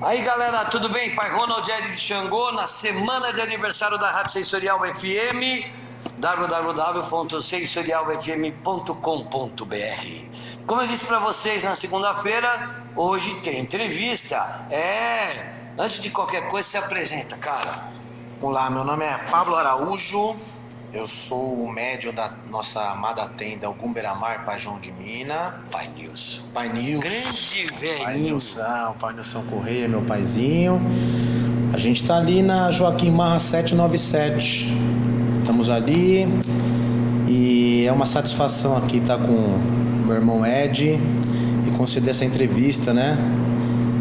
Aí galera, tudo bem? Pai Ronald Ed de Xangô, na semana de aniversário da Rádio Sensorial FM, www.sensorialfm.com.br. Como eu disse para vocês na segunda-feira, hoje tem entrevista. Antes de qualquer coisa, se apresenta, cara. Olá, meu nome é Pablo Araújo, eu sou o médium da nossa amada tenda Ogum Beira-Mar, Pai João de Mina. Pai Nilson. Pai Nilson. Grande Pai Nilson Correia, meu paizinho. A gente tá ali na Joaquim Marra 797. Estamos ali e é uma satisfação aqui estar com o meu irmão Ed e conceder essa entrevista, né?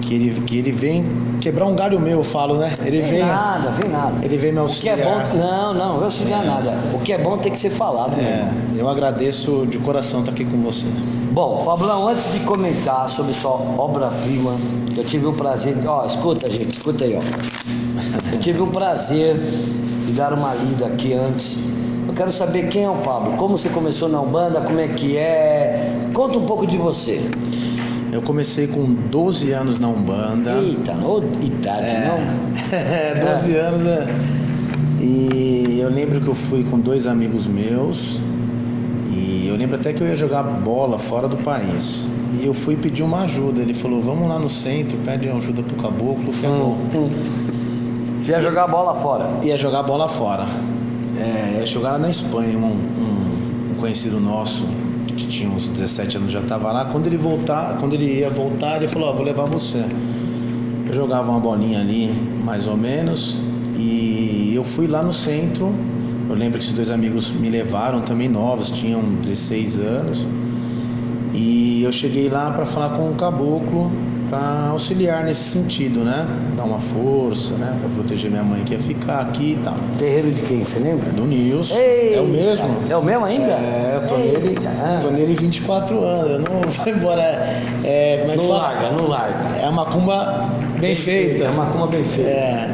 Que ele vem quebrar um galho meu, eu falo, né? Ele vem nada. Ele vem me auxiliar. O que é bom, não auxiliar nada. O que é bom tem que ser falado, né? Eu agradeço de coração estar aqui com você. Bom, Pablão, antes de comentar sobre sua obra-prima, eu tive o prazer, escuta aí, ó. Eu tive o prazer de dar uma lida aqui antes. Eu quero saber quem é o Pablo, como você começou na Umbanda, como é que é. Conta um pouco de você. Eu comecei com 12 anos na Umbanda. Eita, idade, não? 12 anos, né? E eu lembro que eu fui com 2 amigos meus. E eu lembro até que eu ia jogar bola fora do país. E eu fui pedir uma ajuda. Ele falou, vamos lá no centro, pede ajuda pro caboclo, que é bom. Você ia jogar bola fora? Ia jogar bola fora. Ia jogar lá na Espanha, um conhecido nosso, que tinha uns 17 anos, já estava lá. Quando ele ia voltar, ele falou, vou levar você. Eu jogava uma bolinha ali, mais ou menos, e eu fui lá no centro. Eu lembro que esses 2 amigos me levaram também novos, tinham 16 anos. E eu cheguei lá para falar com o caboclo, para auxiliar nesse sentido, né? Dar uma força, né? Para proteger minha mãe que ia ficar aqui e tal. Terreiro de quem, você lembra? Do Nilson. Ei, é o mesmo? É o mesmo ainda? Eu tô nele 24 anos, eu não vou embora. Como é que fala? Não larga. É uma macumba bem feita. É uma macumba bem feita.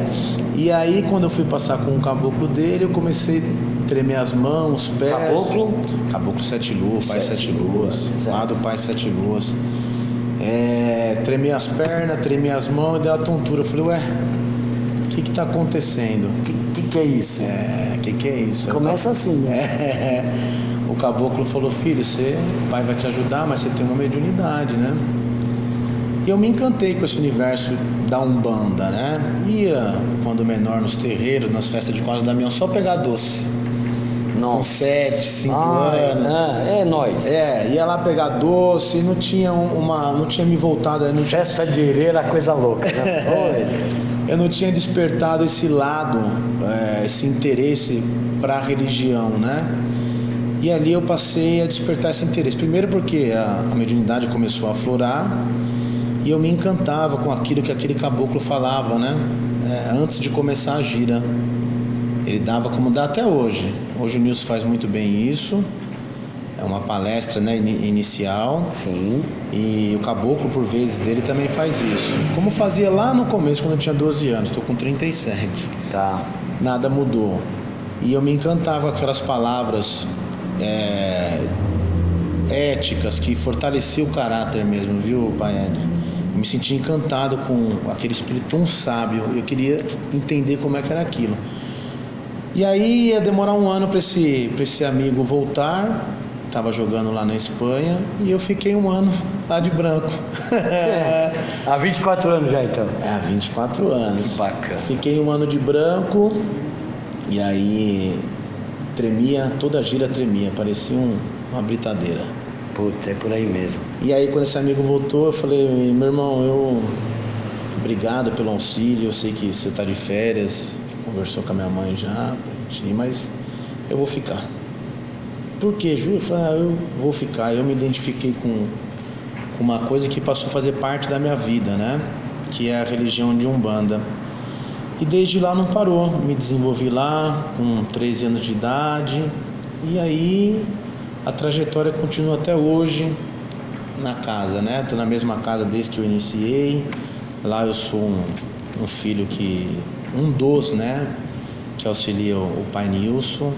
E aí, quando eu fui passar com o caboclo dele, eu comecei a tremer as mãos, os pés. Caboclo? Caboclo 7 luas, pai 7 luas. Lá do pai 7 luas. Tremei as pernas, tremei as mãos e deu uma tontura. Eu falei, o que tá acontecendo? O que é isso? Que é isso? Começa assim, né? O caboclo falou, filho, o pai vai te ajudar, mas você tem uma mediunidade, né? E eu me encantei com esse universo da Umbanda, né? Ia, quando menor, nos terreiros, nas festas de Quase Damião, só pegar doce. Com 7, 5 anos. É nóis. Ia lá pegar doce, não tinha me voltado. Festa de Ireira, coisa louca, né? Eu não tinha despertado esse lado, esse interesse para a religião, né? E ali eu passei a despertar esse interesse. Primeiro porque a mediunidade começou a aflorar e eu me encantava com aquilo que aquele caboclo falava, né? Antes de começar a gira. Ele dava como dá até hoje. Hoje o Nilson faz muito bem isso. É uma palestra, né, inicial. Sim. E o caboclo, por vezes, dele também faz isso. Como fazia lá no começo, quando eu tinha 12 anos. Estou com 37. Tá. Nada mudou. E eu me encantava com aquelas palavras éticas que fortaleciam o caráter mesmo, viu, pai Ed? Eu me sentia encantado com aquele espírito tão sábio. Eu queria entender como é que era aquilo. E aí ia demorar 1 ano para esse amigo voltar. Tava jogando lá na Espanha e eu fiquei 1 ano lá de branco. Há 24 anos já, então? Há 24 anos. Que bacana. Fiquei 1 ano de branco e aí toda a gira tremia, parecia uma britadeira. Putz, é por aí mesmo. E aí quando esse amigo voltou, eu falei, meu irmão, obrigado pelo auxílio, eu sei que você está de férias, conversou com a minha mãe já, mas eu vou ficar. Por quê, Ju? Eu falei, eu vou ficar. Eu me identifiquei com uma coisa que passou a fazer parte da minha vida, né? Que é a religião de Umbanda. E desde lá não parou. Me desenvolvi lá com 13 anos de idade. E aí a trajetória continua até hoje na casa, né? Estou na mesma casa desde que eu iniciei. Lá eu sou um filho né? Que auxilia o pai Nilson.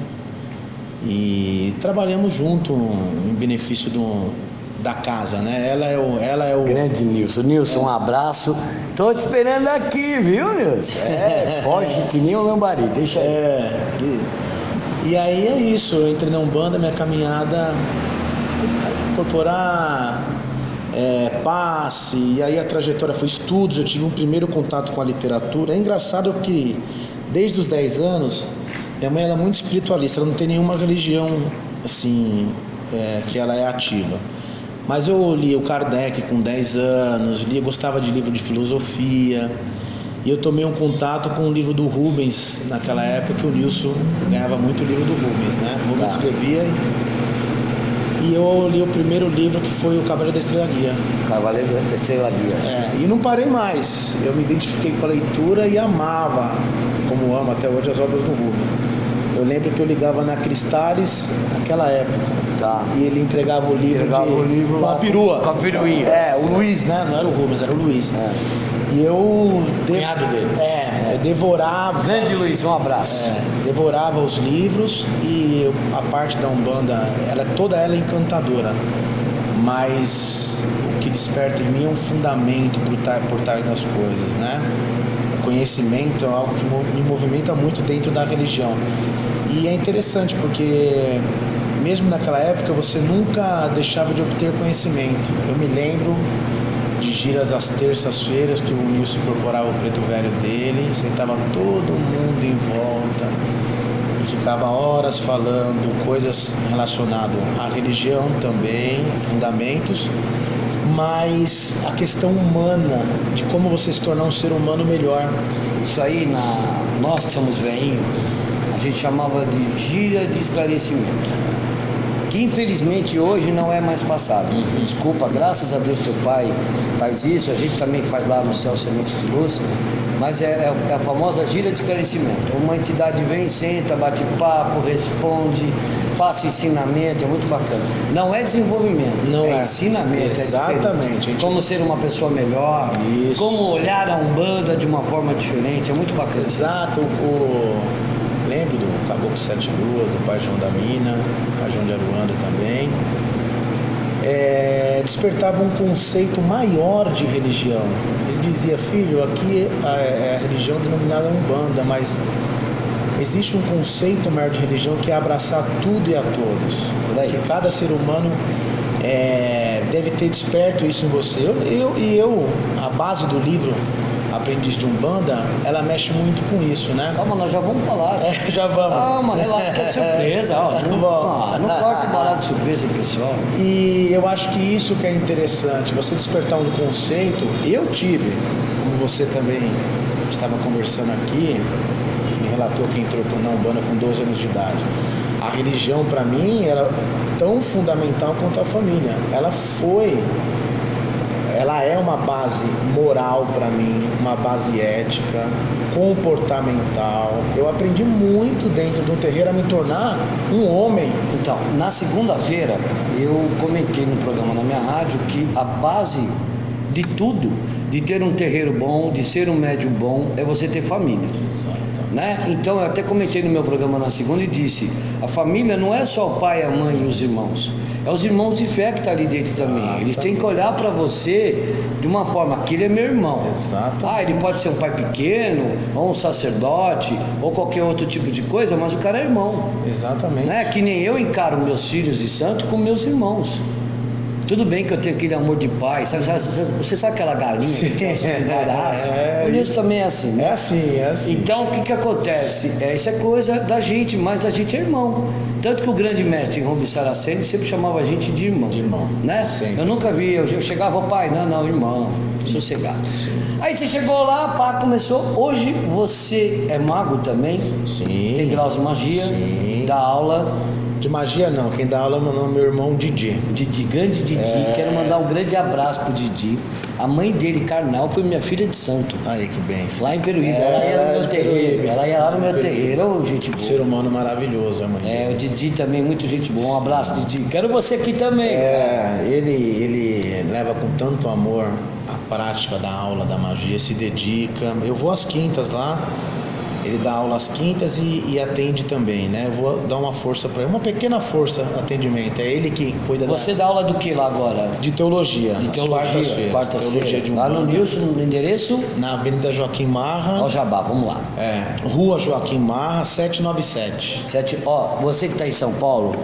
E trabalhamos junto em benefício de da casa, né? Ela é o Grande Nilson. Nilson, um abraço. Tô te esperando aqui, viu, Nilson? Foge que nem um lambari, deixa aí. E aí é isso, eu entrei na Umbanda, minha caminhada incorporar passe, e aí a trajetória foi estudos, eu tive um primeiro contato com a literatura. É engraçado que desde os 10 anos, minha mãe era muito espiritualista, ela não tem nenhuma religião assim, que ela é ativa. Mas eu li o Kardec com 10 anos, gostava de livro de filosofia. E eu tomei um contato com o livro do Rubens, naquela época que o Nilson ganhava muito o livro do Rubens, né? O Rubens escrevia e eu li o primeiro livro, que foi o Cavaleiro da Estrela Guia. Cavaleiro da Estrela Guia. E não parei mais. Eu me identifiquei com a leitura e amava, como amo até hoje, as obras do Rubens. Eu lembro que eu ligava na Cristales naquela época. E ele entregava o livro com a perua. Com a peruinha. O Luiz, né? Não era o Rubens, era o Luiz. E eu... Cunhado dele. Eu devorava... Grande Luiz, um abraço. Devorava os livros, e a parte da Umbanda, toda ela é encantadora. Mas o que desperta em mim é um fundamento por trás das coisas, né? O conhecimento é algo que me movimenta muito dentro da religião. E é interessante porque... mesmo naquela época, você nunca deixava de obter conhecimento. Eu me lembro de giras às terças-feiras, que o Nilson incorporava o preto velho dele, sentava todo mundo em volta e ficava horas falando coisas relacionadas à religião também, fundamentos, mas a questão humana, de como você se tornar um ser humano melhor. Isso aí, nós que somos velhinhos, a gente chamava de gira de esclarecimento, que infelizmente hoje não é mais passado. Desculpa, graças a Deus teu pai faz isso, a gente também faz lá no Céu Semente de Luz, mas é a famosa gira de esclarecimento. Uma entidade vem, senta, bate papo, responde, passa ensinamento, é muito bacana. Não é desenvolvimento, é ensinamento. Exatamente. Como ser uma pessoa melhor, como olhar a Umbanda de uma forma diferente, é muito bacana. Exato. Lembro do Caboclo Sete Luas, do Pai João da Mina, Pai João de Aruanda também. Despertava um conceito maior de religião. Ele dizia: filho, aqui é a religião denominada Umbanda, mas existe um conceito maior de religião, que é abraçar tudo e a todos. Que cada ser humano deve ter desperto isso em você. A base do livro Aprendiz de Umbanda, ela mexe muito com isso, né? Calma, nós já vamos falar. Já vamos. Calma, relaxa, que é surpresa. Não corta o barato de surpresa, pessoal. E eu acho que isso que é interessante, você despertar um conceito. Eu tive, como você também estava conversando aqui, me relatou que entrou na Umbanda com 12 anos de idade. A religião, para mim, era tão fundamental quanto a família. Ela é uma base moral para mim, uma base ética, comportamental. Eu aprendi muito dentro do terreiro a me tornar um homem. Então, na segunda-feira, eu comentei no programa na minha rádio que a base de tudo, de ter um terreiro bom, de ser um médium bom, é você ter família. Né? Então, eu até comentei no meu programa na segunda e disse: a família não é só o pai, a mãe e os irmãos. É os irmãos de fé que estão ali dentro também. Eles têm que olhar para você de uma forma: aquele é meu irmão. Exato. Ele pode ser um pai pequeno, ou um sacerdote, ou qualquer outro tipo de coisa, mas o cara é irmão. Exatamente. Né? Que nem eu encaro meus filhos de santo com meus irmãos. Tudo bem que eu tenho aquele amor de pai, você sabe aquela galinha que tem assim, o Nilson também é assim, né? É assim. Então, o que acontece? Isso é coisa da gente, mas a gente é irmão. Tanto que o grande mestre Rubens Saraceni sempre chamava a gente de irmão. Né? Sim. Eu nunca vi, eu chegava, pai, não, irmão, sossegado. Aí você chegou lá, pá, começou. Hoje você é mago também? Sim. Tem graus de magia, sim. Dá aula. De magia não, quem dá aula é meu irmão Didi. Grande Didi, quero mandar um grande abraço pro Didi. A mãe dele, Carnal, foi minha filha de santo. Aí, que bem. Lá em Peruíbe, ela ia no meu terreiro. Ela ia lá no meu terreiro, gente boa. Ser humano maravilhoso, a mãe. O Didi também, muito gente boa. Um abraço, Didi. Quero você aqui também. Ele leva com tanto amor a prática da aula da magia, se dedica. Eu vou às quintas lá. Ele dá aula às quintas e atende também, né? Eu vou dar uma força para ele, uma pequena força no atendimento. É ele que cuida Você dá aula do que lá agora? de teologia. De às teologia, Teologia de lá no Umbanda. Nilson, no endereço? Na Avenida Joaquim Marra. Ó, Jabá, vamos lá. Rua Joaquim Marra, 797. Você que está em São Paulo,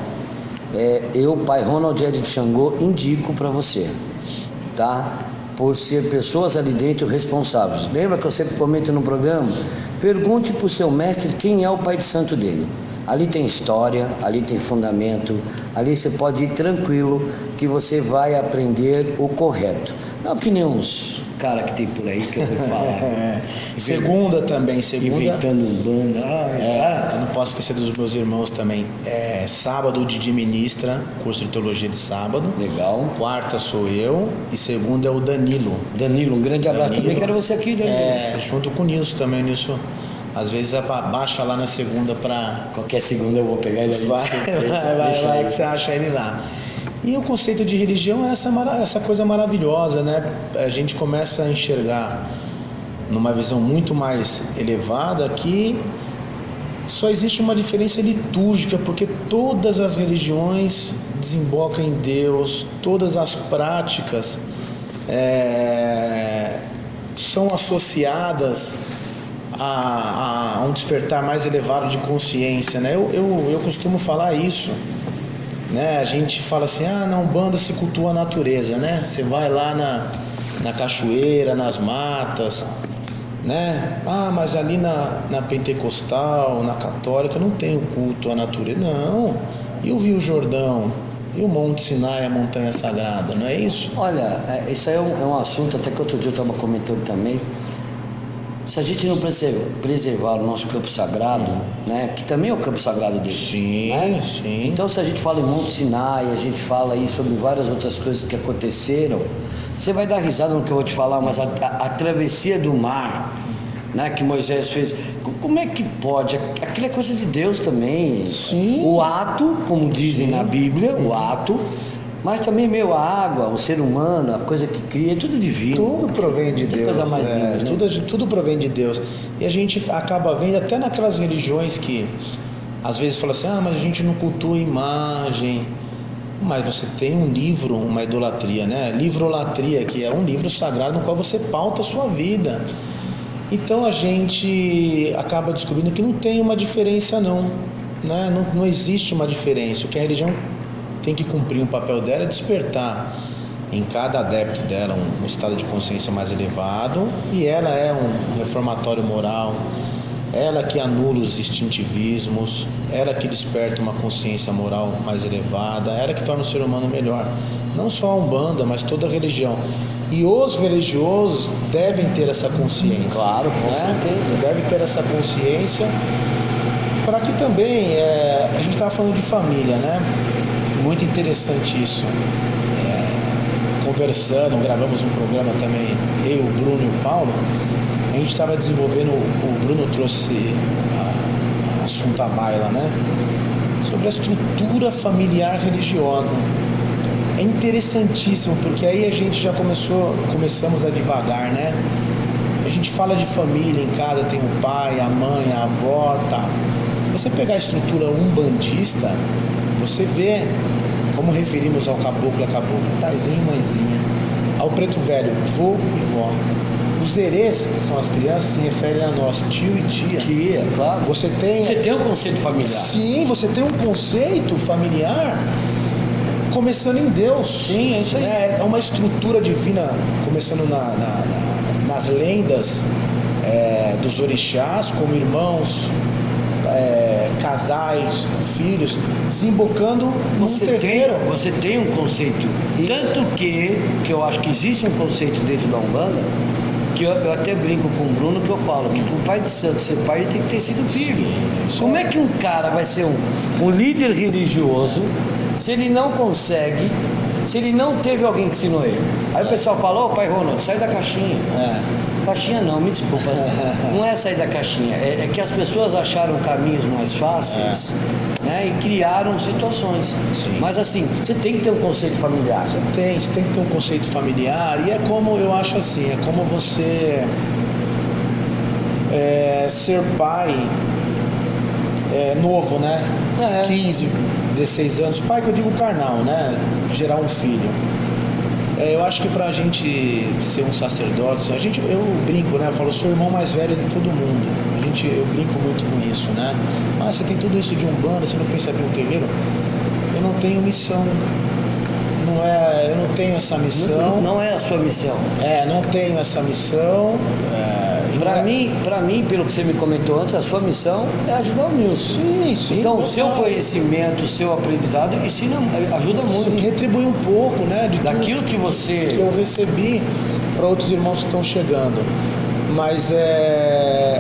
eu, pai Ronald Ed de Xangô, indico para você, tá? Por ser pessoas ali dentro responsáveis. Lembra que eu sempre comento no programa? Pergunte para o seu mestre quem é o pai de santo dele. Ali tem história, ali tem fundamento, ali você pode ir tranquilo que você vai aprender o correto. Não que nem uns cara que tem por aí que eu vou falar. Segunda também, Inventando banda. Eu não posso esquecer dos meus irmãos também. Sábado o Didi ministra, curso de teologia de sábado. Legal. Quarta sou eu e segunda é o Danilo. Danilo, um grande abraço. Danilo, Também quero você aqui, Danilo. Junto com o Nilson também. O Nilson, às vezes, baixa lá na segunda pra... Qualquer segunda eu vou pegar ele ali. Vai que você acha ele lá. E o conceito de religião é essa coisa maravilhosa, né? A gente começa a enxergar numa visão muito mais elevada que só existe uma diferença litúrgica, porque todas as religiões desembocam em Deus, todas as práticas são associadas a um despertar mais elevado de consciência, né? Eu costumo falar isso, né? A gente fala assim, na Umbanda se cultua a natureza, né? Você vai lá na cachoeira, nas matas, né? Mas ali na pentecostal, na católica não tem o culto à natureza. Não. E o Rio Jordão? E o Monte Sinai, a montanha sagrada, não é isso? Olha, isso aí é um assunto até que outro dia eu estava comentando também. Se a gente não preservar o nosso campo sagrado, né, que também é o campo sagrado dele. Sim, né? sim. Então, se a gente fala em Monte Sinai, a gente fala aí sobre várias outras coisas que aconteceram, você vai dar risada no que eu vou te falar, mas a travessia do mar, né, que Moisés fez, como é que pode? Aquilo é coisa de Deus também. Sim. O ato, como dizem na Bíblia, o ato, mas também a água, o ser humano, a coisa que cria, é tudo divino. Tudo provém de Deus. Coisa mais linda, né? Tudo provém de Deus. E a gente acaba vendo até naquelas religiões que às vezes fala assim, mas a gente não cultua imagem. Mas você tem um livro, uma idolatria, né? Livrolatria, que é um livro sagrado no qual você pauta a sua vida. Então a gente acaba descobrindo que não tem uma diferença não, né? Não existe uma diferença. O que a religião tem que cumprir, o papel dela é despertar em cada adepto dela um estado de consciência mais elevado, e ela é um reformatório moral, ela que anula os instintivismos, ela que desperta uma consciência moral mais elevada, ela que torna o ser humano melhor. Não só a Umbanda, mas toda a religião. E os religiosos devem ter essa consciência. Claro, com certeza. Devem ter essa consciência para que também, a gente estava falando de família, né? Muito interessante isso. Conversando, gravamos um programa também, eu, o Bruno e o Paulo. A gente estava desenvolvendo, o Bruno trouxe a assunto à baila, né? Sobre a estrutura familiar religiosa. É interessantíssimo, porque aí a gente já começamos a divagar, né? A gente fala de família em casa, tem o pai, a mãe, a avó, tá? Se você pegar a estrutura umbandista, você vê como referimos ao caboclo e a cabocla, paizinho e mãezinha, ao preto velho, vô e vó. Os erês, que são as crianças, se referem a nós, tio e tia. Tia, claro. Você tem um conceito familiar. Sim, você tem um conceito familiar começando em Deus. Sim, é isso aí. É uma estrutura divina, começando nas lendas dos orixás, como irmãos, casais, filhos, desembocando num terreiro. Você tem um conceito. Tanto que eu acho que existe um conceito dentro da Umbanda, que eu até brinco com o Bruno, que eu falo que para o pai de santo ser pai, ele tem que ter sido filho. Como é que um cara vai ser um líder religioso se ele não consegue, se ele não teve alguém que ensinou ele? Aí o pessoal fala, pai Ronald, sai da caixinha. Caixinha não, me desculpa, não é sair da caixinha, é que as pessoas acharam caminhos mais fáceis, né, e criaram situações. Sim. Mas assim, você tem que ter um conceito familiar. Você tem que ter um conceito familiar, e é como eu acho assim, é como você ser pai novo, né? 15, 16 anos. Pai que eu digo carnal, né? Gerar um filho. Eu acho que pra gente ser um sacerdote, eu brinco, né? Eu falo, sou o irmão mais velho de todo mundo. Eu brinco muito com isso, né? Mas você tem tudo isso de Umbanda, você não pensa em abrir um terreiro? Eu não tenho missão. Eu não tenho essa missão. Não é a sua missão. Não tenho essa missão. Para mim, pelo que você me comentou antes, a sua missão é ajudar o Nilson. Sim. Então, o seu conhecimento, o seu aprendizado ajuda muito. Sim, retribui um pouco, né? Daquilo que eu recebi para outros irmãos que estão chegando. Mas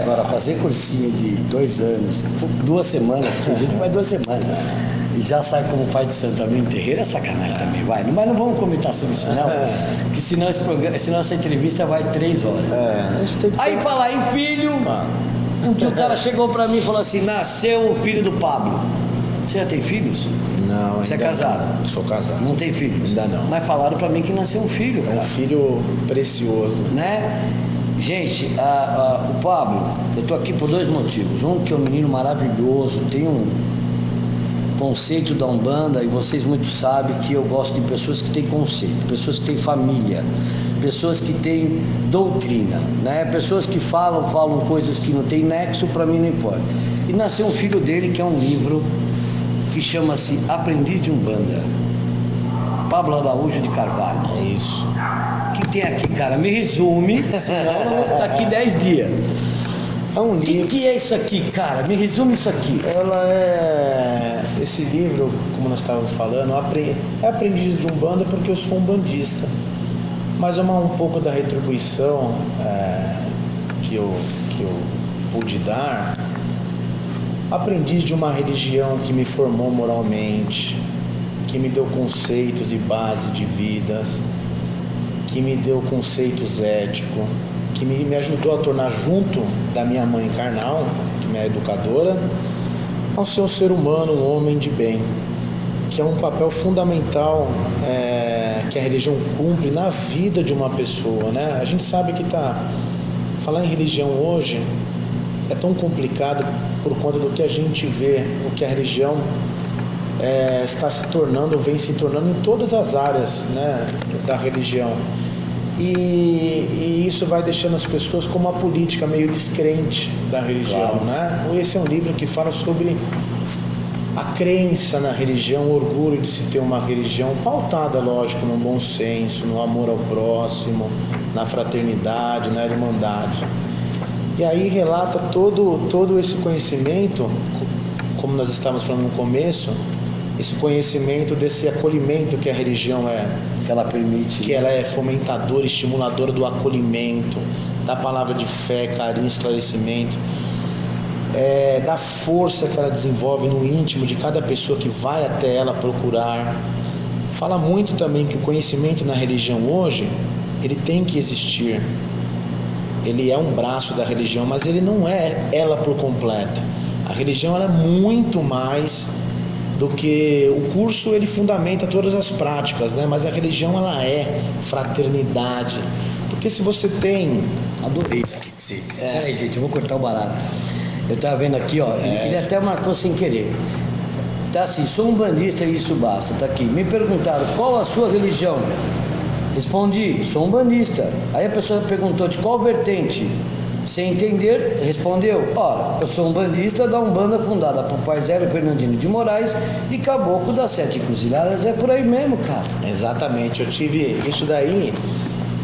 Agora, fazer cursinho de 2 anos, 2 semanas, tem gente que vai 2 semanas. E já sai como pai de santo abrindo terreiro, é sacanagem também, vai. Mas não vamos comentar sobre isso, não. Porque senão essa entrevista vai 3 horas. Aí falar em filho, um dia o cara chegou pra mim e falou assim, nasceu o filho do Pablo. Você já tem filhos? Não, Você é casado? Sou casado. Não tem filhos? Ainda não. Mas falaram pra mim que nasceu um filho, cara. É um filho precioso. Né? Gente, o Pablo, eu tô aqui por 2 motivos. Um, que é um menino maravilhoso, tem um conceito da Umbanda, e vocês muito sabem que eu gosto de pessoas que têm conceito, pessoas que têm família, pessoas que têm doutrina, né? Pessoas que falam coisas que não tem nexo, para mim não importa. E nasceu um filho dele que é um livro que chama-se Aprendiz de Umbanda, Pablo Araújo de Carvalho. É isso. O que tem aqui, cara? Me resume, senão eu vou ficar aqui 10 dias. É um livro. O que é isso aqui, cara? Me resume isso aqui. Esse livro, como nós estávamos falando, é Aprendiz de Umbanda porque eu sou umbandista. Mas um pouco da retribuição que eu pude dar, aprendiz de uma religião que me formou moralmente, que me deu conceitos e base de vidas, que me deu conceitos éticos, que me ajudou a tornar, junto da minha mãe carnal, que é minha educadora, ao ser um ser humano, um homem de bem, que é um papel fundamental que a religião cumpre na vida de uma pessoa, né? A gente sabe que falar em religião hoje é tão complicado por conta do que a gente vê, o que a religião está se tornando, vem se tornando em todas as áreas, né, da religião. E isso vai deixando as pessoas com uma política meio descrente da religião, claro, né? Esse é um livro que fala sobre a crença na religião, o orgulho de se ter uma religião pautada, lógico, no bom senso, no amor ao próximo, na fraternidade, na irmandade. E aí relata todo esse conhecimento, como nós estávamos falando no começo, esse conhecimento desse acolhimento que a religião que ela permite, que ela é fomentadora, estimuladora do acolhimento, da palavra de fé, carinho, esclarecimento, da força que ela desenvolve no íntimo de cada pessoa que vai até ela procurar. Fala muito também que o conhecimento na religião hoje, ele tem que existir. Ele é um braço da religião, mas ele não é ela por completo. A religião ela é muito mais do que o curso, ele fundamenta todas as práticas, né? Mas a religião ela é fraternidade, porque se você tem... Adorei isso aqui. Sim. Peraí, gente, eu vou cortar o barato. Eu estava vendo aqui, ó, ele até marcou sem querer. Tá assim, sou um bandista e isso basta, tá aqui. Me perguntaram, qual a sua religião? Respondi, sou um bandista. Aí a pessoa perguntou, de qual vertente? Sem entender, respondeu, ora, eu sou um bandista da Umbanda fundada por Pai Zélio Fernandino de Moraes e Caboclo das 7 Encruzilhadas. É por aí mesmo, cara. Exatamente, eu tive isso daí,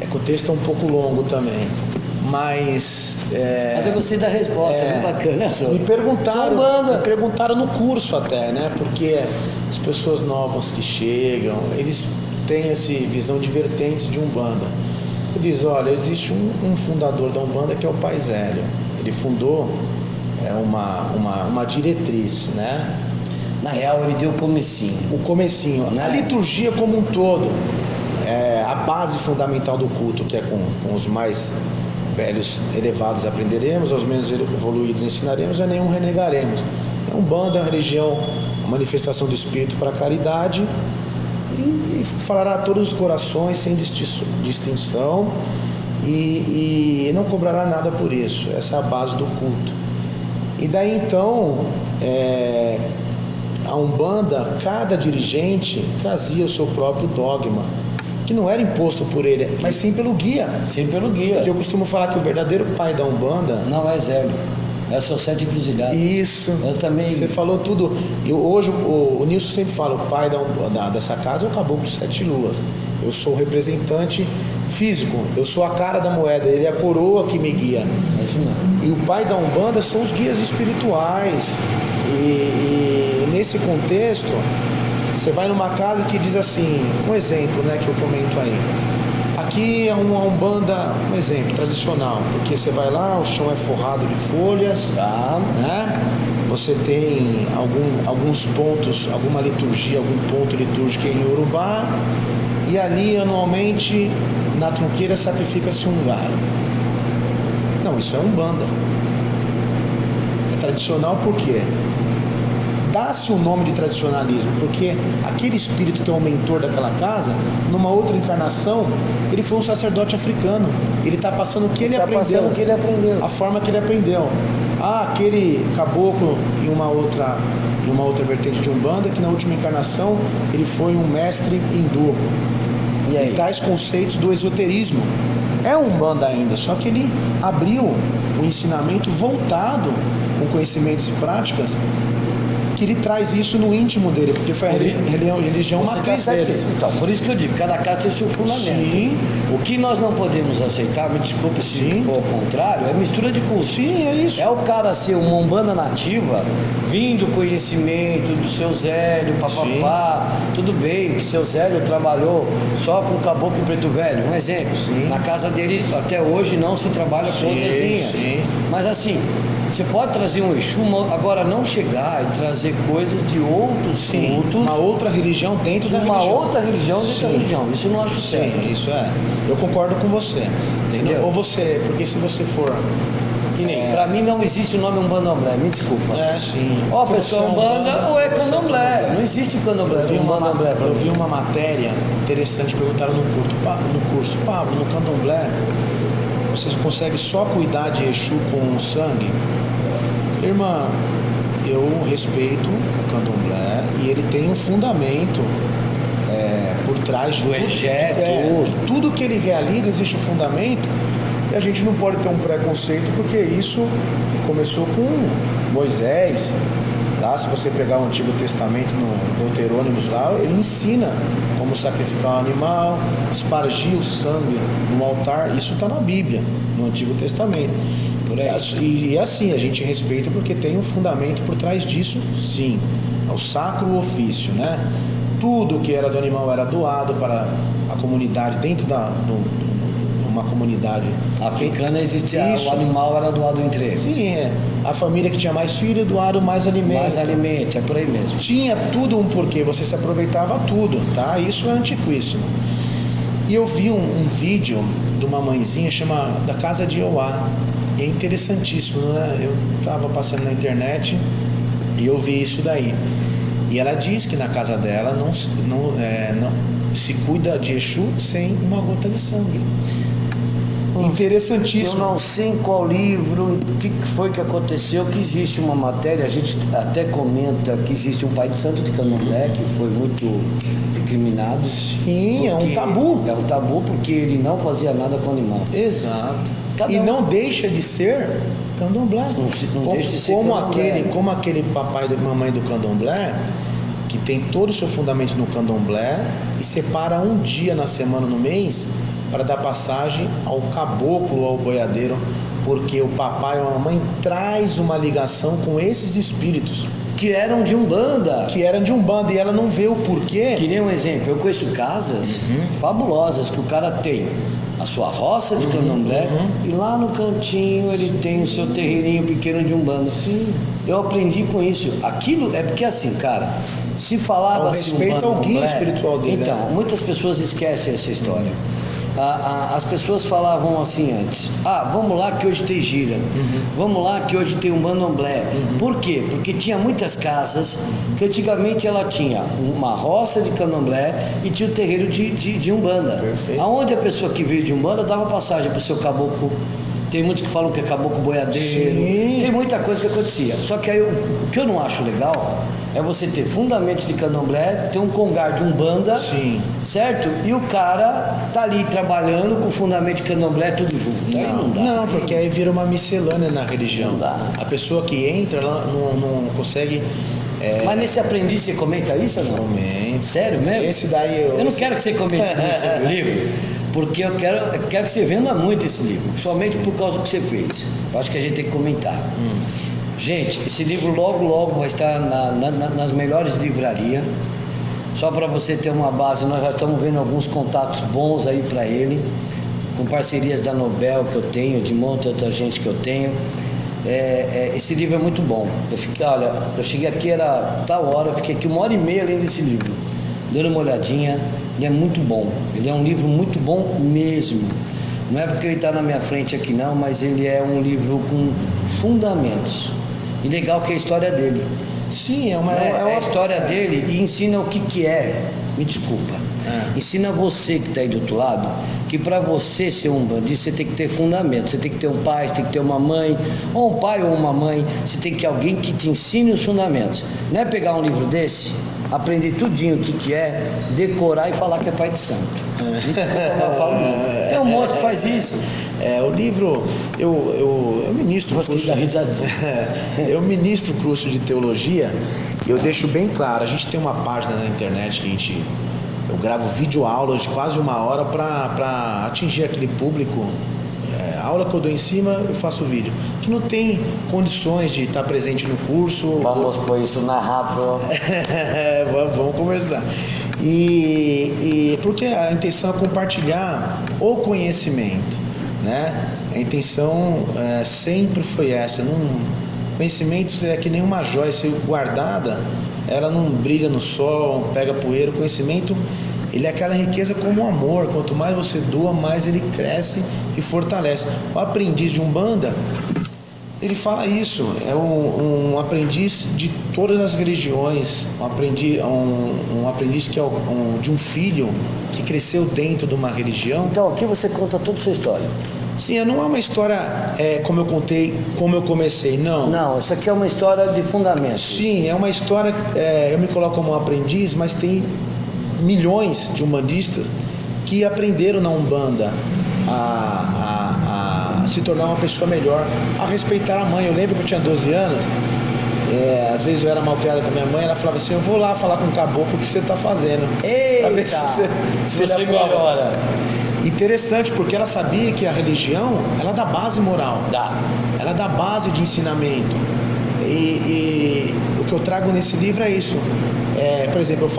que o texto é um pouco longo também, mas eu gostei da resposta, é bacana. Me perguntaram no curso até, né? Porque as pessoas novas que chegam, eles têm essa visão de vertentes de Umbanda. Diz, olha, existe um fundador da Umbanda que é o Pai Zélio. Ele fundou uma diretriz, né? Na real, ele deu o comecinho. O comecinho, né? A liturgia como um todo, a base fundamental do culto, que é com os mais velhos elevados aprenderemos, aos menos evoluídos ensinaremos, a nenhum renegaremos. A Umbanda é uma religião, uma manifestação do Espírito para a caridade, e falará a todos os corações sem distinção, e não cobrará nada por isso. Essa é a base do culto. E daí então, a Umbanda, cada dirigente trazia o seu próprio dogma, que não era imposto por ele, mas sim pelo guia. Sim, pelo guia. Porque eu costumo falar que o verdadeiro pai da Umbanda... Não é Zélio, é o seu Sete Encruzilhadas. Isso. Eu também... Você falou tudo. Hoje o Nilson sempre fala, o pai dessa casa é o Caboclo Sete Luas. Eu sou o representante físico, eu sou a cara da moeda, ele é a coroa que me guia. É isso mesmo. E o pai da Umbanda são os guias espirituais. E nesse contexto, você vai numa casa que diz assim, um exemplo, né, que eu comento aí. Aqui é uma Umbanda, um exemplo tradicional, porque você vai lá, o chão é forrado de folhas, Tá. né? Você tem alguns pontos, alguma liturgia, algum ponto litúrgico em Urubá, e ali anualmente na tronqueira sacrifica-se um galo. Não, isso é Umbanda. É tradicional por quê? Dá-se o nome de tradicionalismo, porque aquele espírito que é o mentor daquela casa, numa outra encarnação, ele foi um sacerdote africano. Ele está passando o que ele aprendeu. A forma que ele aprendeu. Aquele caboclo em uma outra vertente de Umbanda, que na última encarnação ele foi um mestre hindu. E aí? E traz conceitos do esoterismo. É Umbanda ainda, só que ele abriu o ensinamento voltado com conhecimentos e práticas, que ele traz isso no íntimo dele, porque foi a religião matriz dele. Então, por isso que eu digo, cada casa tem seu fundamento. Sim. O que nós não podemos aceitar, me desculpe se for ao contrário, é mistura de culto. Sim, é isso. É o cara ser uma Umbanda nativa, vindo conhecimento do seu Zélio, papapá, tudo bem, que seu Zélio trabalhou só com caboclo e preto velho, um exemplo. Sim. Na casa dele, até hoje, não se trabalha com outras linhas. Sim. Mas assim, você pode trazer um Exu, agora não chegar e trazer coisas de outros cultos. Uma outra religião dentro da religião. Uma outra religião dentro da religião. Isso eu não acho certo. Sim, isso é. Eu concordo com você. Entendeu? Ou você, porque se você for... Que nem, pra mim não existe o nome Umbandomblé, me desculpa. Sim. Ou a pessoa é Umbanda ou é Candomblé. Não existe Candomblé. Eu vi uma matéria interessante, perguntaram no curso, Pablo, no Candomblé, vocês conseguem só cuidar de Exu com sangue? Eu falei, irmã, eu respeito o Candomblé e ele tem um fundamento por trás do Egé, tudo que ele realiza existe um fundamento, e a gente não pode ter um preconceito, porque isso começou com Moisés. Tá? Se você pegar o Antigo Testamento no Deuterônimos lá, ele ensina como sacrificar um animal, espargir o sangue no altar. Isso está na Bíblia, no Antigo Testamento. E assim, a gente respeita porque tem um fundamento por trás disso, sim. É o sacro ofício, né? Tudo que era do animal era doado para a comunidade, dentro uma comunidade africana existia, o animal era doado entre eles. Sim, a família que tinha mais filho doaram mais alimento. Mais alimento, é por aí mesmo. Tinha tudo um porquê, você se aproveitava tudo, tá? Isso é antiquíssimo. E eu vi um vídeo de uma mãezinha chamada da Casa de Ioá. E é interessantíssimo, né? Eu estava passando na internet e eu vi isso daí. E ela diz que na casa dela não se cuida de Exu sem uma gota de sangue. Interessantíssimo. Eu não sei em qual livro, o que foi que aconteceu, que existe uma matéria, a gente até comenta que existe um pai de santo de Candomblé que foi muito recriminado. Sim, é um tabu. É um tabu porque ele não fazia nada com o animal. Exato. Não deixa de ser Candomblé. Não deixa de ser como aquele papai e mamãe do Candomblé, que tem todo o seu fundamento no Candomblé e separa um dia na semana, no mês, para dar passagem ao caboclo ou ao boiadeiro, porque o papai ou a mamãe traz uma ligação com esses espíritos. Que eram de Umbanda. E ela não vê o porquê. Que nem um exemplo, eu conheço casas fabulosas que o cara tem a sua roça de Candomblé e lá no cantinho ele tem o seu terreirinho pequeno de Umbanda. Sim. Eu aprendi com isso. Aquilo é porque assim, cara, se falava assim, respeito ao guia espiritual dele. Então, muitas pessoas esquecem essa história. As pessoas falavam assim antes: vamos lá que hoje tem gira, vamos lá que hoje tem um candomblé. Por quê? Porque tinha muitas casas que antigamente ela tinha uma roça de candomblé e tinha o terreiro de umbanda. Perfeito. Aonde a pessoa que veio de umbanda dava passagem para o seu caboclo. Tem muitos que falam que é caboclo boiadeiro. Sim. Tem muita coisa que acontecia. Só que aí o que eu não acho legal é você ter fundamentos de candomblé, ter um congar de umbanda, Sim. certo? E o cara tá ali trabalhando com fundamento de candomblé tudo junto. Aí não dá. Não, porque aí vira uma miscelânea na religião. Não dá. A pessoa que entra, ela não consegue... Mas nesse aprendiz você comenta isso ou não? Comenta. Sério mesmo? Esse daí Eu não quero que você comente muito sobre o livro, porque eu quero que você venda muito esse livro, principalmente por causa do que você fez. Eu acho que a gente tem que comentar. Gente, esse livro logo vai estar nas melhores livrarias. Só para você ter uma base, nós já estamos vendo alguns contatos bons aí para ele, com parcerias da Nobel que eu tenho, de muita outra gente que eu tenho. Esse livro é muito bom. Eu cheguei aqui, era tal hora, eu fiquei aqui 1h30 lendo esse livro, dando uma olhadinha. Ele é muito bom, ele é um livro muito bom mesmo. Não é porque ele está na minha frente aqui não, mas ele é um livro com fundamentos. E legal que é a história dele. Sim, é a história dele e ensina o que é. Me desculpa. Ensina você que está aí do outro lado que para você ser um bandista você tem que ter fundamento. Você tem que ter um pai, você tem que ter uma mãe, ou um pai ou uma mãe. Você tem que ter alguém que te ensine os fundamentos. Não é pegar um livro desse, aprender tudinho o que é, decorar e falar que é pai de santo. Me desculpa, mas eu falo não. Tem um monte que faz isso. O livro, eu ministro curso eu ministro curso de teologia e eu deixo bem claro, a gente tem uma página na internet que eu gravo videoaulas de quase 1 hora para atingir aquele público. A aula que eu dou em cima, eu faço vídeo. Que não tem condições de estar presente no curso. Vamos pôr isso na rádio. Vamos conversar. E porque a intenção é compartilhar o conhecimento, né? A intenção sempre foi essa. Conhecimento é que nem uma joia, se guardada, ela não brilha no sol, não pega poeira. O conhecimento, ele é aquela riqueza como o amor. Quanto mais você doa, mais ele cresce e fortalece. O aprendiz de Umbanda, ele fala isso, é um aprendiz de todas as religiões, um aprendiz que é de um filho que cresceu dentro de uma religião. Então aqui você conta toda a sua história. Sim, não é uma história como eu contei, como eu comecei, não. Não, isso aqui é uma história de fundamentos. Sim, é uma história, eu me coloco como um aprendiz, mas tem milhões de umbandistas que aprenderam na Umbanda a se tornar uma pessoa melhor, a respeitar a mãe. Eu lembro que eu tinha 12 anos, às vezes eu era mal criada com a minha mãe, ela falava assim: eu vou lá falar com o caboclo o que você está fazendo. Eita, pra ver se você melhora. Interessante, porque ela sabia que a religião, ela dá base moral, ela dá base de ensinamento. E o que eu trago nesse livro é isso. Por exemplo,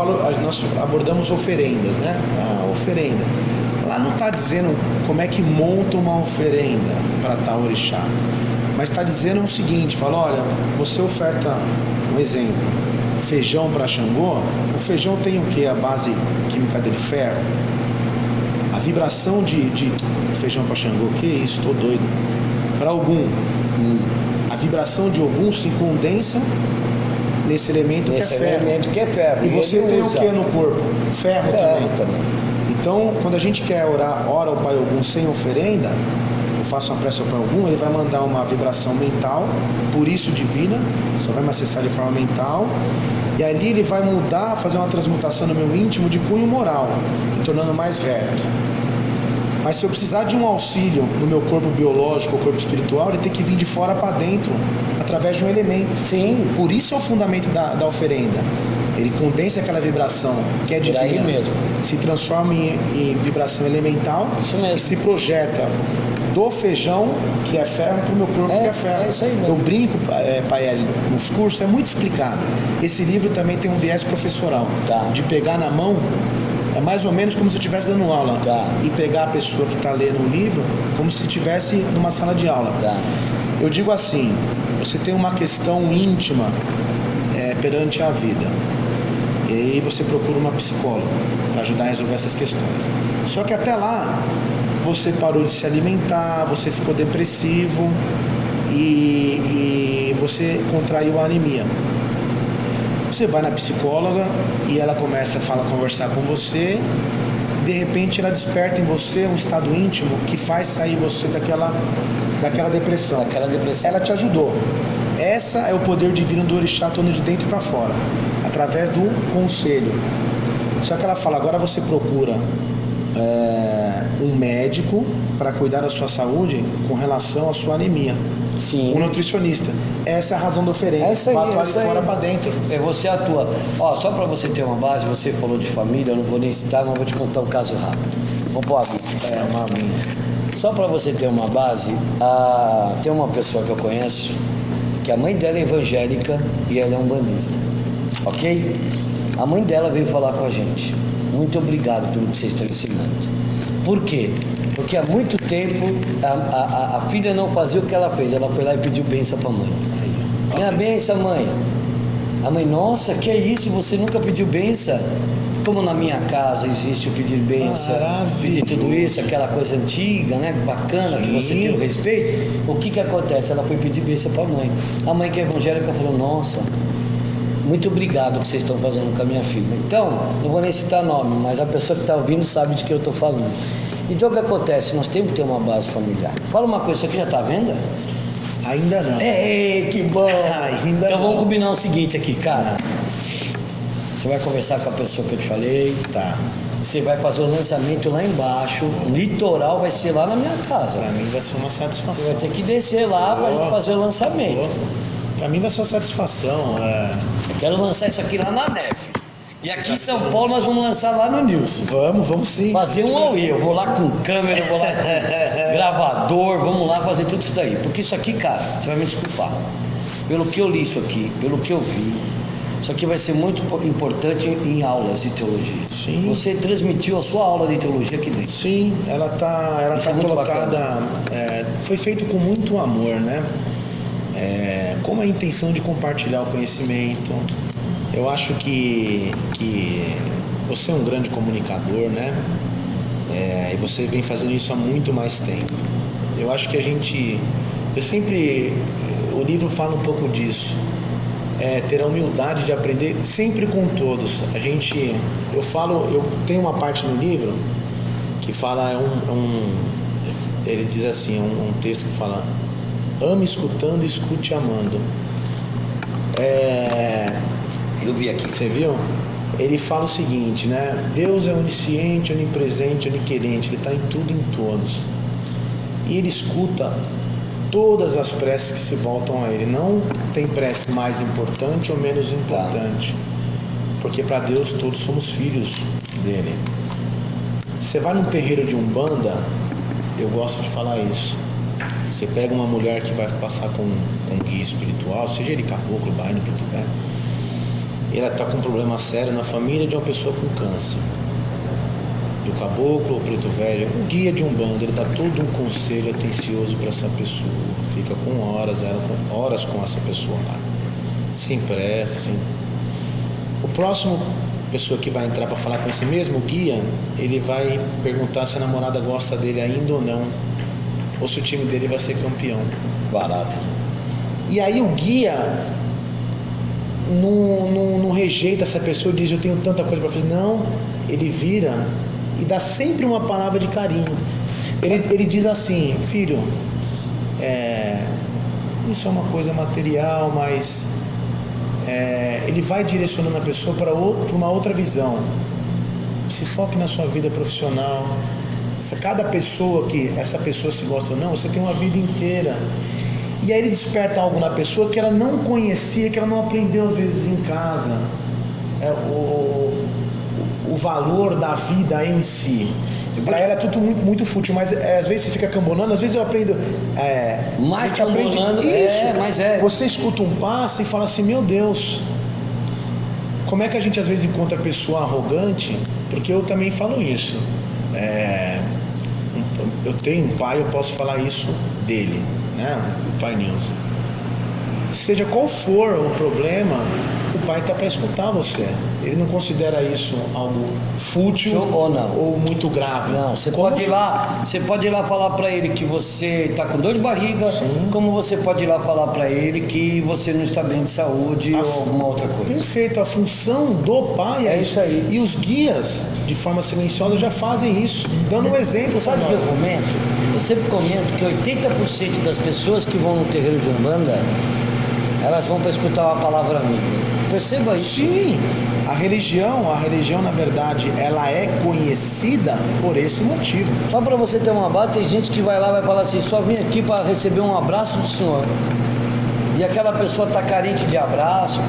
nós abordamos oferendas, né? A oferenda. Lá não está dizendo como é que monta uma oferenda para tal orixá, mas está dizendo o seguinte: fala, olha, você oferta, um exemplo, feijão para Xangô. O feijão tem o que? A base química dele, ferro. A vibração de feijão para Xangô, que isso, estou doido. Para Ogum, a vibração de Ogum se condensa nesse elemento que é ferro. E você tem o que no corpo? Ferro também. Então, quando a gente quer ora ao Pai Ogum sem oferenda, eu faço uma prece ao Pai Ogum, ele vai mandar uma vibração mental, por isso divina, só vai me acessar de forma mental, e ali ele vai mudar, fazer uma transmutação no meu íntimo de cunho moral, me tornando mais reto. Mas se eu precisar de um auxílio no meu corpo biológico ou corpo espiritual, ele tem que vir de fora para dentro, através de um elemento. Sim. Por isso é o fundamento da oferenda. Ele condensa aquela vibração que é divina, mesmo. Se transforma em vibração elemental. Isso mesmo. E se projeta do feijão, que é ferro, para o meu corpo, que é ferro. É isso aí mesmo. Eu brinco, Paeli, nos cursos, é muito explicado. Esse livro também tem um viés professoral. De pegar na mão, é mais ou menos como se eu estivesse dando aula. E pegar a pessoa que está lendo o livro como se estivesse numa sala de aula. Eu digo assim: você tem uma questão íntima perante a vida. E aí você procura uma psicóloga para ajudar a resolver essas questões. Só que até lá, você parou de se alimentar, você ficou depressivo e você contraiu a anemia. Você vai na psicóloga e ela começa a conversar com você, e de repente ela desperta em você um estado íntimo que faz sair você daquela depressão. Ela te ajudou. Essa é o poder divino do orixá, torno de dentro para fora, através do conselho. Só que ela fala, agora você procura um médico para cuidar da sua saúde com relação à sua anemia. Sim. Um nutricionista. Essa é a razão do oferente. É isso aí, vai atuar é de isso aí. fora para dentro. Você atua. Ó, só para você ter uma base, você falou de família, eu não vou nem citar, mas vou te contar um caso rápido. Vamos pôr a vida. Uma aguinha. Só para você ter uma base, tem uma pessoa que eu conheço, que a mãe dela é evangélica e ela é umbandista. Ok? A mãe dela veio falar com a gente. Muito obrigado pelo que vocês estão ensinando. Por quê? Porque há muito tempo a filha não fazia o que ela fez. Ela foi lá e pediu bênção para a mãe. Minha bênção, mãe. A mãe, nossa, que é isso? Você nunca pediu bênção? Como na minha casa existe o pedir bênção, pedir tudo isso, aquela coisa antiga, né? Bacana, que você tem o respeito. O que acontece? Ela foi pedir bênção para a mãe. A mãe que é evangélica falou, nossa, muito obrigado que vocês estão fazendo com a minha filha. Então, não vou nem citar nome, mas a pessoa que está ouvindo sabe de que eu estou falando. Então o que acontece? Nós temos que ter uma base familiar. Fala uma coisa, isso aqui já está à venda? Ainda não. Que bom! Ainda então não. vamos combinar o seguinte aqui, cara. Você vai conversar com a pessoa que eu te falei. Tá. Você vai fazer o lançamento lá embaixo. O litoral vai ser lá na minha casa. Pra mim vai ser uma Você satisfação. vai ter que descer lá pra gente fazer o lançamento. Pra mim vai ser uma satisfação. Eu quero lançar isso aqui lá na neve. E aqui em São Paulo nós vamos lançar lá no Nilson. Vamos sim. Fazer um auê. Eu vou lá com câmera, eu vou lá com gravador, vamos lá fazer tudo isso daí. Porque isso aqui, cara, você vai me desculpar. Pelo que eu li isso aqui, pelo que eu vi, isso aqui vai ser muito importante em aulas de teologia. Sim. Você transmitiu a sua aula de teologia aqui dentro. Sim, ela tá Isso é muito colocada. Foi feito com muito amor, né? Com a intenção de compartilhar o conhecimento. Eu acho que você é um grande comunicador, né? E você vem fazendo isso há muito mais tempo. Eu acho que o livro fala um pouco disso. Ter a humildade de aprender sempre com todos. Eu tenho uma parte no livro que fala, ele diz assim, um texto que fala, ame escutando, escute amando. Eu vi aqui. Você viu? Ele fala o seguinte, né? Deus é onisciente, onipresente, oniquerente. Ele está em tudo e em todos. E Ele escuta todas as preces que se voltam a Ele. Não tem prece mais importante ou menos importante. Porque para Deus todos somos filhos dEle. Você vai num terreiro de Umbanda, eu gosto de falar isso. Você pega uma mulher que vai passar com um guia espiritual, seja ele caboclo, baile, preto velho, ela está com um problema sério na família de uma pessoa com câncer. E o caboclo, o preto velho, o guia de Umbanda, ele dá todo um conselho atencioso para essa pessoa. Fica com horas com essa pessoa lá. Sem pressa, sem... O próximo pessoa que vai entrar para falar com esse mesmo guia, ele vai perguntar se a namorada gosta dele ainda ou não, ou se o time dele vai ser campeão. Barato. E aí o guia não rejeita essa pessoa e diz, eu tenho tanta coisa para fazer. Não, ele vira e dá sempre uma palavra de carinho. Ele diz assim, filho, isso é uma coisa material, mas ele vai direcionando a pessoa para uma outra visão. Se foque na sua vida profissional. Cada pessoa que essa pessoa se gosta ou não, você tem uma vida inteira. E aí ele desperta algo na pessoa que ela não conhecia, que ela não aprendeu às vezes em casa. O valor da vida em si. Para ela é tudo muito, muito fútil, mas às vezes você fica cambonando, às vezes eu aprendo. Mais cambonando, mas Você escuta um passo e fala assim, meu Deus, como é que a gente às vezes encontra pessoa arrogante? Porque eu também falo isso. Eu tenho um pai, eu posso falar isso dele, né? O pai Nilson. seja qual for o problema, o pai está para escutar você. Ele não considera isso algo fútil ou não, ou muito grave. Não, você pode ir lá falar para ele que você está com dor de barriga, sim, como você pode ir lá falar para ele que você não está bem de saúde ou alguma outra coisa. Perfeito, a função do pai é isso aí. E os guias, de forma silenciosa, já fazem isso, dando um exemplo. Você sabe o que eu sempre comento que 80% das pessoas que vão no terreiro de Umbanda, elas vão para escutar uma palavra amiga. Perceba isso. Sim, a religião, na verdade, ela é conhecida por esse motivo. Só para você ter uma base, tem gente que vai lá e vai falar assim, só vim aqui para receber um abraço do senhor. E aquela pessoa está carente de abraço,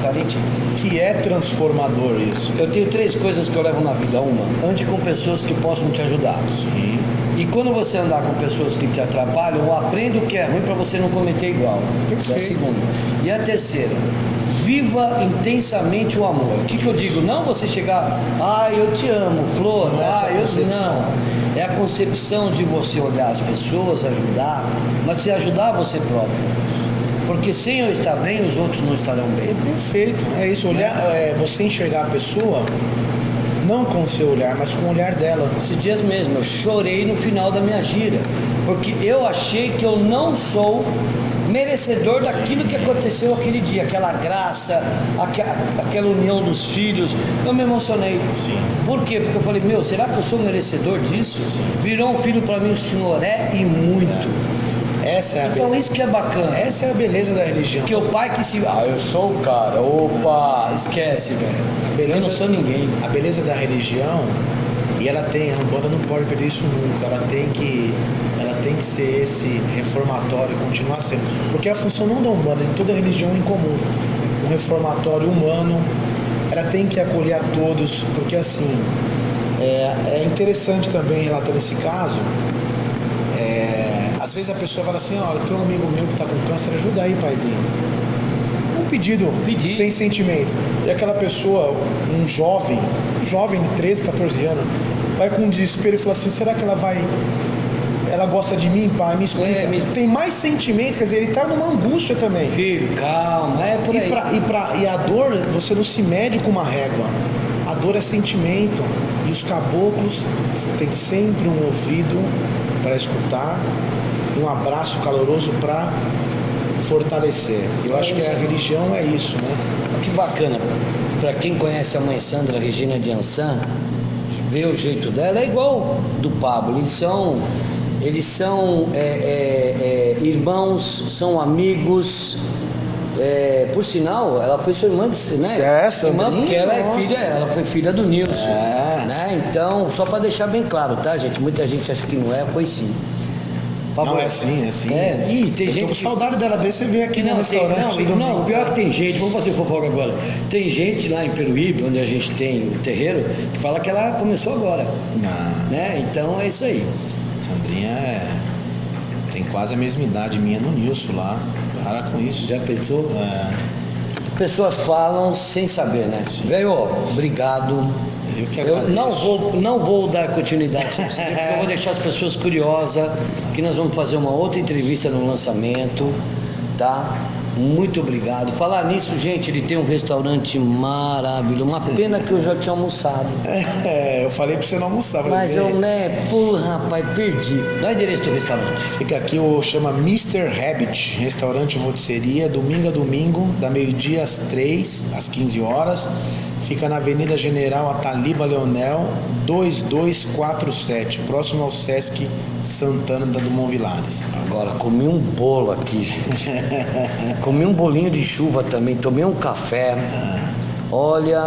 que é transformador isso. Eu tenho 3 coisas que eu levo na vida. Uma, ande com pessoas que possam te ajudar. Sim. E quando você andar com pessoas que te atrapalham, aprenda o que é ruim para você não cometer igual. Essa é a segunda. E a terceira, viva intensamente o amor. O que eu digo? Não você chegar, eu te amo, flor, não. É a concepção de você olhar as pessoas, ajudar, mas se ajudar você próprio. Porque sem eu estar bem, os outros não estarão bem. Perfeito, é isso. Olhar, você enxergar a pessoa, não com o seu olhar, mas com o olhar dela. Esses dias mesmo, eu chorei no final da minha gira, porque eu achei que eu não sou merecedor daquilo que aconteceu aquele dia, aquela graça, aquela união dos filhos. Eu me emocionei. Sim. Por quê? Porque eu falei, será que eu sou merecedor disso? Sim. Virou um filho para mim, o senhor é e muito. Então isso que é bacana. Essa é a beleza da religião. Porque o pai que se... eu sou o cara, opa, esquece, velho. Eu não sou ninguém. A beleza da religião, e ela tem, a Umbanda não pode perder isso nunca, ela tem que ser esse reformatório, continuar sendo. Porque a função não da Umbanda, de toda religião em comum, um reformatório humano, ela tem que acolher a todos, porque assim, é interessante também, relatando esse caso, às vezes a pessoa fala assim, olha, tem um amigo meu que está com câncer, ajuda aí, paizinho. Um pedido sem sentimento. E aquela pessoa, um jovem de 13, 14 anos, vai com desespero e fala assim, será que ela gosta de mim, pai? Me explica. Tem mais sentimento, quer dizer, ele está numa angústia também. Filho, calma, por aí. E a dor, você não se mede com uma régua. A dor é sentimento. E os caboclos têm sempre um ouvido para escutar, um abraço caloroso para fortalecer. Eu acho que a religião é isso, né? Que bacana. Para quem conhece a mãe Sandra Regina de Ansan, vê o jeito dela, é igual do Pablo. Eles são irmãos, são amigos. Por sinal, ela foi sua irmã, né? Sua irmã, porque ela foi filha do Nilson, né? Então, só para deixar bem claro, tá, gente? Muita gente acha que não foi sim. Não, é sim. Tem gente tô com saudade dela, ver você vê aqui no restaurante. Não, pior que tem gente, vamos fazer fofoca agora. Tem gente lá em Peruíbe, onde a gente tem o terreiro, que fala que ela começou agora. Né? Então é isso aí. Sandrinha tem quase a mesma idade minha no Nilson lá. Para com isso. Já pensou? Pessoas falam sem saber, né? Velho, obrigado. Eu que agradeço. Eu não vou dar continuidade porque eu vou deixar as pessoas curiosas, que nós vamos fazer uma outra entrevista no lançamento, tá? Muito obrigado. Falar nisso, gente, ele tem um restaurante maravilhoso. Uma pena que eu já tinha almoçado. Eu falei pra você não almoçar. Mas rapaz, perdi. Dá o endereço do restaurante. Fica aqui, chama Mr. Rabbit, restaurante e rotisseria, domingo a domingo, da meio-dia às 3, às 15 horas. Fica na Avenida General Ataliba Leonel, 2247, próximo ao Sesc Santana da Dumont Vilares. Agora, comi um bolo aqui, gente. Comi um bolinho de chuva também, tomei um café. Olha,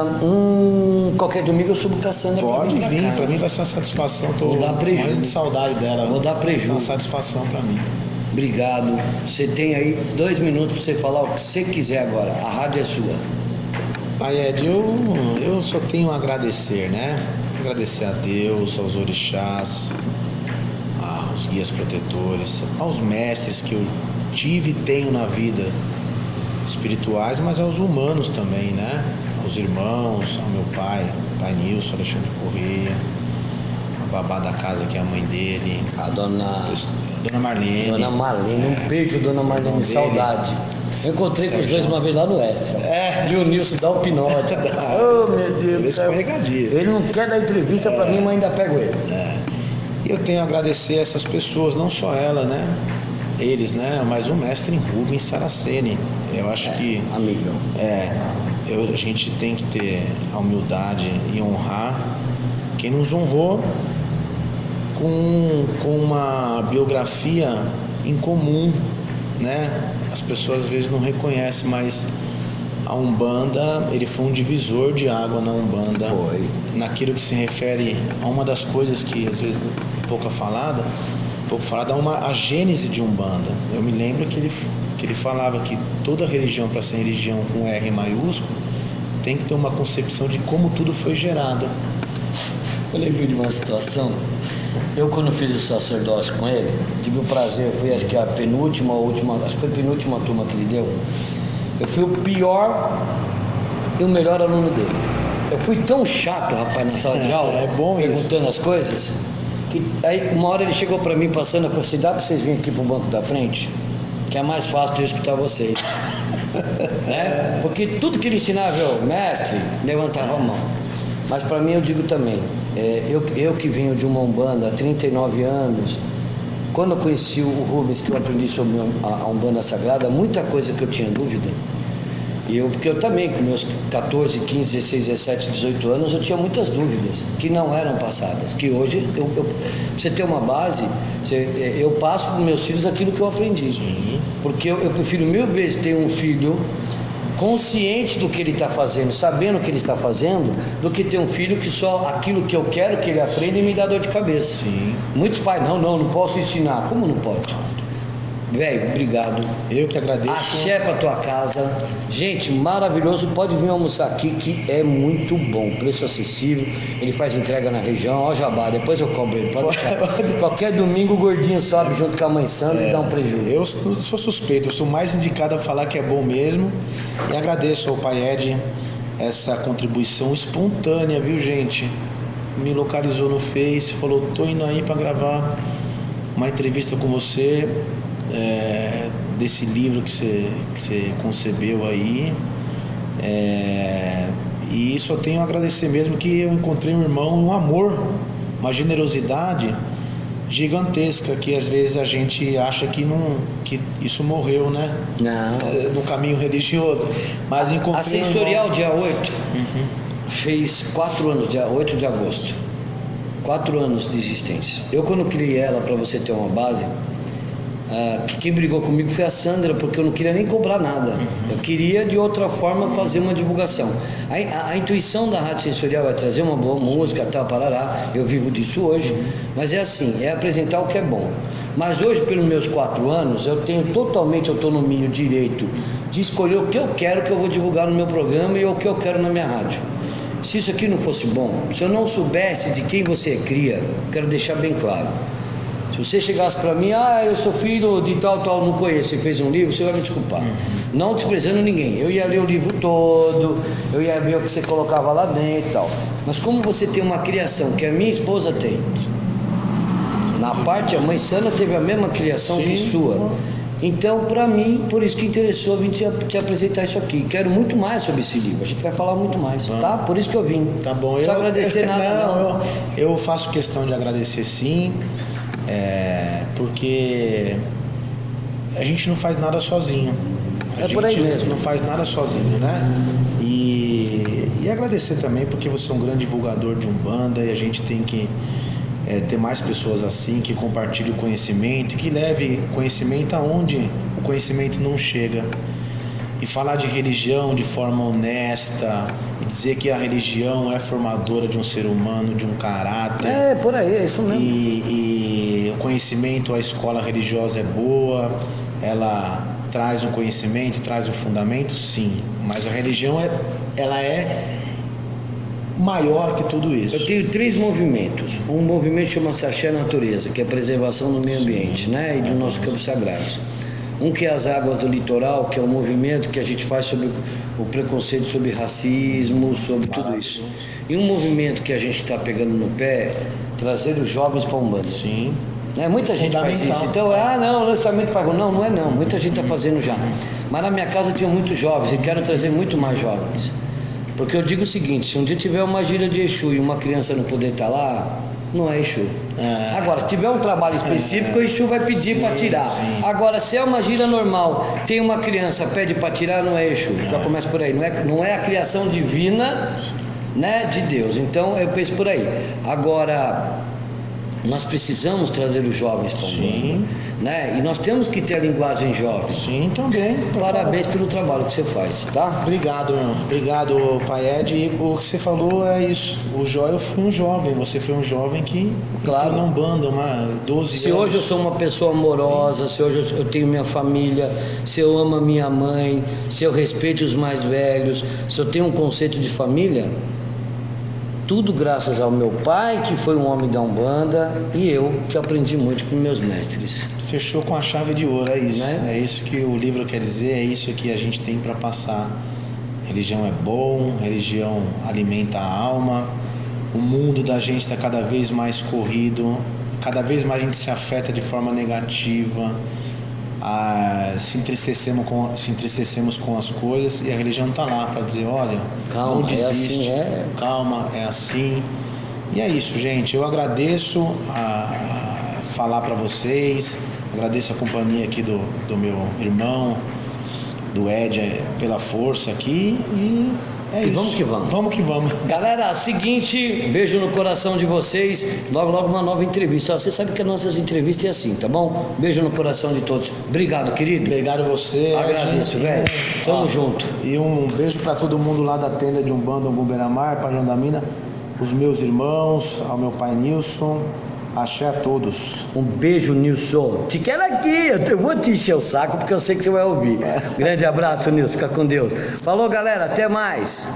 qualquer domingo eu subo com a Sandra. Pode vir, pra mim vai ser uma satisfação. Vou dar prejuízo. Morrendo de saudade dela. Vou dar prejuízo. Uma satisfação pra mim. Obrigado. Você tem aí 2 minutos pra você falar o que você quiser agora. A rádio é sua. Pai Ed, eu só tenho a agradecer, né? Agradecer a Deus, aos orixás, aos guias protetores, aos mestres que eu tive e tenho na vida, espirituais, mas aos humanos também, né? Aos irmãos, ao meu pai Nilson, Alexandre Correia, a babá da casa que é a mãe dele, a dona Marlene. Um beijo, dona Marlene, saudade. Eu encontrei com os dois uma vez lá no Extra. E o Nilson dá o pinote. Oh, meu Deus Ele do céu. escorregadio. Ele não quer dar entrevista pra mim, mas ainda pego ele. E eu tenho a agradecer a essas pessoas, não só ela, né? Eles, né? Mas o mestre Rubens Saraceni. Eu acho que Amigão. a gente tem que ter a humildade e honrar quem nos honrou com uma biografia em comum, né? As pessoas às vezes não reconhecem, mas a Umbanda, ele foi um divisor de água na Umbanda. Foi. Naquilo que se refere a uma das coisas que às vezes pouco falada, a gênese de Umbanda. Eu me lembro que ele falava que toda religião, para ser religião com R maiúsculo, tem que ter uma concepção de como tudo foi gerado. Eu lembrei de uma situação. Eu, quando fiz o sacerdócio com ele, tive o prazer, fui acho que a penúltima ou última, acho que foi a penúltima turma que ele deu. Eu fui o pior e o melhor aluno dele. Eu fui tão chato, rapaz, na sala de aula, perguntando as coisas, que aí uma hora ele chegou pra mim passando, eu falei assim, dá pra vocês virem aqui pro banco da frente? Que é mais fácil de eu escutar vocês. Né? Porque tudo que ele ensinava, eu, mestre, levantava a mão. Mas pra mim eu digo também, eu que venho de uma Umbanda há 39 anos, quando eu conheci o Rubens, que eu aprendi sobre a Umbanda Sagrada, muita coisa que eu tinha dúvida, porque eu também, com meus 14, 15, 16, 17, 18 anos, eu tinha muitas dúvidas que não eram passadas, que hoje, pra você ter uma base, eu passo para os meus filhos aquilo que eu aprendi. Sim. Porque eu prefiro mil vezes ter um filho consciente do que ele está fazendo, sabendo o que ele está fazendo, do que ter um filho que só aquilo que eu quero que ele aprenda e me dá dor de cabeça. Sim. Muitos pais, não posso ensinar. Como não pode? Velho, obrigado. Eu que agradeço. Axé pra tua casa. Gente, maravilhoso. Pode vir almoçar aqui, que é muito bom. Preço acessível. Ele faz entrega na região. Ó, Jabá, depois eu cobro ele. Pode deixar. Qualquer domingo o gordinho sobe junto com a mãe Sandra e dá um prejuízo. Eu sou suspeito, eu sou mais indicado a falar que é bom mesmo. E agradeço ao Pai Ed essa contribuição espontânea, viu, gente? Me localizou no Face, falou, tô indo aí para gravar uma entrevista com você, desse livro que você concebeu aí. E só tenho a agradecer mesmo, que eu encontrei um irmão, um amor, uma generosidade gigantesca, que às vezes a gente acha que isso morreu, né? Não. No caminho religioso. Mas encontrei A Sensorial, um irmão... dia 8, fez 4 anos, dia 8 de agosto. 4 anos de existência. Eu, quando criei ela, para você ter uma base, quem brigou comigo foi a Sandra, porque eu não queria nem cobrar nada. Eu queria, de outra forma, fazer uma divulgação. A intuição da Rádio Sensorial é trazer uma boa música, tal, parará. Eu vivo disso hoje. Mas é assim, é apresentar o que é bom. Mas hoje, pelos meus 4 anos, eu tenho totalmente autonomia e o direito de escolher o que eu quero que eu vou divulgar no meu programa e o que eu quero na minha rádio. Se isso aqui não fosse bom, se eu não soubesse de quem você é cria, quero deixar bem claro. Se você chegasse para mim, eu sou filho de tal, não conheço, e fez um livro, você vai me desculpar. Não desprezando ninguém. Eu ia ler o livro todo, eu ia ver o que você colocava lá dentro e tal. Mas como você tem uma criação que a minha esposa tem, na parte, a mãe Sandra teve a mesma criação que sua. Então, para mim, por isso que interessou vir te apresentar isso aqui. Quero muito mais sobre esse livro. A gente vai falar muito mais, tá? Por isso que eu vim. Tá bom. Não agradecer nada, não. Eu faço questão de agradecer, sim. Porque a gente não faz nada sozinho. A gente por aí mesmo. Não faz nada sozinho, né? E agradecer também, porque você é um grande divulgador de Umbanda, e a gente tem que ter mais pessoas assim, que compartilhem o conhecimento, que leve conhecimento aonde o conhecimento não chega. E falar de religião de forma honesta, e dizer que a religião é formadora de um ser humano, de um caráter. Por aí, é isso mesmo. E o conhecimento, a escola religiosa é boa, ela traz um conhecimento, traz um fundamento, sim. Mas a religião ela é maior que tudo isso. Eu tenho 3 movimentos. Um movimento chama-se Axé Natureza, que é a preservação do meio ambiente, né? E do nosso campo sagrado. Um que é as águas do litoral, que é um movimento que a gente faz sobre o preconceito, sobre racismo, sobre tudo isso. E um movimento que a gente está pegando no pé, trazer os jovens para a Umbanda. Sim. Muita gente faz isso. Fundamental. Então, não, lançamento para não, não é não. Muita gente está fazendo já. Mas na minha casa tinha muitos jovens e quero trazer muito mais jovens. Porque eu digo o seguinte, se um dia tiver uma gira de Exu e uma criança não poder estar lá, não é Exu. Agora, se tiver um trabalho específico, o Exu vai pedir para tirar. Sim. Agora, se é uma gira normal, tem uma criança, pede para tirar, não é Exu. Já começa por aí. Não é a criação divina, né, de Deus. Então, eu penso por aí. Agora, nós precisamos trazer os jovens para o mundo, né? E nós temos que ter a linguagem jovem. Sim, também. Parabéns pelo trabalho que você faz, tá? Obrigado, meu. Obrigado, pai Ed. E o que você falou é isso. Eu fui um jovem, você foi um jovem que Claro. não banda, 12 Se anos. hoje eu sou uma pessoa amorosa, se hoje eu tenho minha família, se eu amo a minha mãe, se eu respeito os mais velhos, se eu tenho um conceito de família, tudo graças ao meu pai, que foi um homem da Umbanda, e eu, que aprendi muito com meus mestres. Fechou com a chave de ouro, é isso. Né? É isso que o livro quer dizer, é isso que a gente tem para passar. Religião é bom, religião alimenta a alma, o mundo da gente está cada vez mais corrido, cada vez mais a gente se afeta de forma negativa, se entristecemos com as coisas, e a religião está lá para dizer, olha, Calma, não desiste, é assim, calma, é assim. E é isso, gente. Eu agradeço a falar para vocês, agradeço a companhia aqui do meu irmão, do Ed, pela força aqui, e é isso. Vamos que vamos. Vamos que vamos. Galera, seguinte, beijo no coração de vocês. Logo uma nova entrevista. Você sabe que as nossas entrevistas é assim, tá bom? Beijo no coração de todos. Obrigado, querido. Obrigado a você. Agradeço, velho. Tamo junto. E um beijo para todo mundo lá da tenda de Umbanda, Umbu Beira-Mar, Pajão da Mina, os meus irmãos, ao meu pai Nilson. Axé a todos. Um beijo, Nilson. Te quero aqui. Eu vou te encher o saco porque eu sei que você vai ouvir. Grande abraço, Nilson. Fica com Deus. Falou, galera. Até mais.